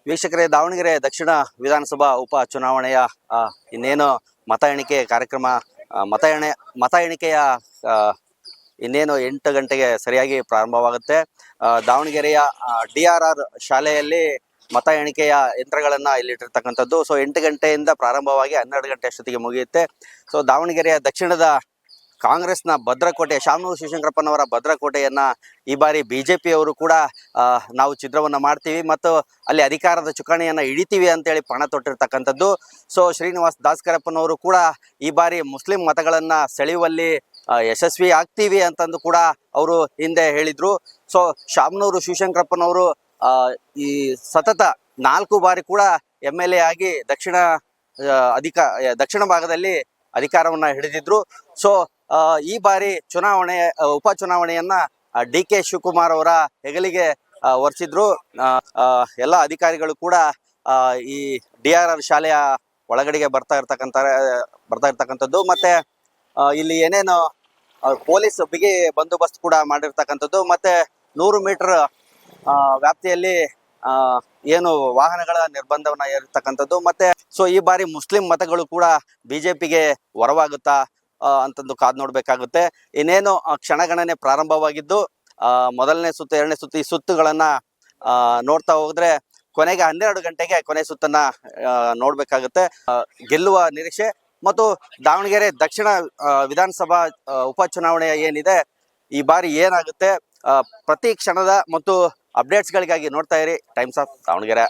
ವೀಕ್ಷಕರೇ, ದಾವಣಗೆರೆ ದಕ್ಷಿಣ ವಿಧಾನಸಭಾ ಉಪ ಚುನಾವಣೆಯ ಇನ್ನೇನು ಮತ ಎಣಿಕೆ ಕಾರ್ಯಕ್ರಮ, ಮತ ಎಣಿಕೆಯ ಇನ್ನೇನು 8 ಗಂಟೆಗೆ ಸರಿಯಾಗಿ ಪ್ರಾರಂಭವಾಗುತ್ತೆ. ದಾವಣಗೆರೆಯ DRR ಶಾಲೆಯಲ್ಲಿ ಮತ ಎಣಿಕೆಯ ಯಂತ್ರಗಳನ್ನ ಇಲ್ಲಿಟ್ಟಿರ್ತಕ್ಕಂಥದ್ದು. ಸೊ 8 ಗಂಟೆಯಿಂದ ಪ್ರಾರಂಭವಾಗಿ 12 ಗಂಟೆ ಅಷ್ಟೊತ್ತಿಗೆ ಮುಗಿಯುತ್ತೆ. ಸೊ ದಾವಣಗೆರೆಯ ದಕ್ಷಿಣದ ಕಾಂಗ್ರೆಸ್ನ ಭದ್ರಕೋಟೆ, ಶಾಮನೂರು ಶಿವಶಂಕರಪ್ಪನವರ ಭದ್ರಕೋಟೆಯನ್ನ ಈ ಬಾರಿ ಬಿಜೆಪಿಯವರು ಕೂಡ ನಾವು ಛಿದ್ರವನ್ನ ಮಾಡ್ತೀವಿ ಮತ್ತು ಅಲ್ಲಿ ಅಧಿಕಾರದ ಚುಕ್ಕಾಣಿಯನ್ನ ಹಿಡಿತೀವಿ ಅಂತೇಳಿ ಪಣ ತೊಟ್ಟಿರ್ತಕ್ಕಂಥದ್ದು. ಸೊ ಶ್ರೀನಿವಾಸ್ ದಾಸ್ಕರಪ್ಪನವರು ಕೂಡ ಈ ಬಾರಿ ಮುಸ್ಲಿಂ ಮತಗಳನ್ನ ಸೆಳೆಯುವಲ್ಲಿ ಯಶಸ್ವಿ ಆಗ್ತೀವಿ ಅಂತಂದು ಕೂಡ ಅವರು ಹಿಂದೆ ಹೇಳಿದ್ರು. ಸೊ ಶಾಮನೂರು ಶಿವಶಂಕರಪ್ಪನವರು ಈ ಸತತ 4 ಬಾರಿ ಕೂಡ MLA ಆಗಿ ದಕ್ಷಿಣ ಭಾಗದಲ್ಲಿ ಅಧಿಕಾರವನ್ನ ಹಿಡಿದಿದ್ರು. ಸೊ ಈ ಬಾರಿ ಉಪ ಚುನಾವಣೆಯನ್ನ DK ಶಿವಕುಮಾರ್ ಅವರ ಹೆಗಲಿಗೆ ಹೊರಿಸಿದ್ರು. ಎಲ್ಲ ಅಧಿಕಾರಿಗಳು ಕೂಡ ಈ DRR ಶಾಲೆಯ ಒಳಗಡೆಗೆ ಬರ್ತಾ ಇರ್ತಕ್ಕಂಥದ್ದು. ಮತ್ತೆ ಇಲ್ಲಿ ಏನೇನು ಪೊಲೀಸ್ ಬಿಗಿ ಬಂದೋಬಸ್ತ್ ಕೂಡ ಮಾಡಿರ್ತಕ್ಕಂಥದ್ದು. ಮತ್ತೆ 100 ಮೀಟರ್ ವ್ಯಾಪ್ತಿಯಲ್ಲಿ ಏನು ವಾಹನಗಳ ನಿರ್ಬಂಧವನ್ನ ಏರಿರ್ತಕ್ಕಂಥದ್ದು. ಮತ್ತೆ ಸೊ ಈ ಬಾರಿ ಮುಸ್ಲಿಂ ಮತಗಳು ಕೂಡ ಬಿಜೆಪಿಗೆ ಹೊರವಾಗುತ್ತಾ ಅಂತಂದು ಕಾದು ನೋಡ್ಬೇಕಾಗುತ್ತೆ. ಇನ್ನೇನು ಕ್ಷಣಗಣನೆ ಪ್ರಾರಂಭವಾಗಿದ್ದು ಮೊದಲನೇ ಸುತ್ತು, 2ನೇ ಸುತ್ತು, ಈ ಸುತ್ತುಗಳನ್ನ ನೋಡ್ತಾ ಹೋದ್ರೆ ಕೊನೆಗೆ 12 ಗಂಟೆಗೆ ಕೊನೆ ಸುತ್ತನ್ನ ನೋಡ್ಬೇಕಾಗುತ್ತೆ. ಗೆಲ್ಲುವ ನಿರೀಕ್ಷೆ ಮತ್ತು ದಾವಣಗೆರೆ ದಕ್ಷಿಣ ವಿಧಾನಸಭಾ ಉಪಚುನಾವಣೆ ಏನಿದೆ ಈ ಬಾರಿ ಏನಾಗುತ್ತೆ, ಪ್ರತಿ ಕ್ಷಣದ ಮತ್ತು ಅಪ್ಡೇಟ್ಸ್ಗಳಿಗಾಗಿ ನೋಡ್ತಾ ಇರಿ ಟೈಮ್ಸ್ ಆಫ್ ದಾವಣಗೆರೆ.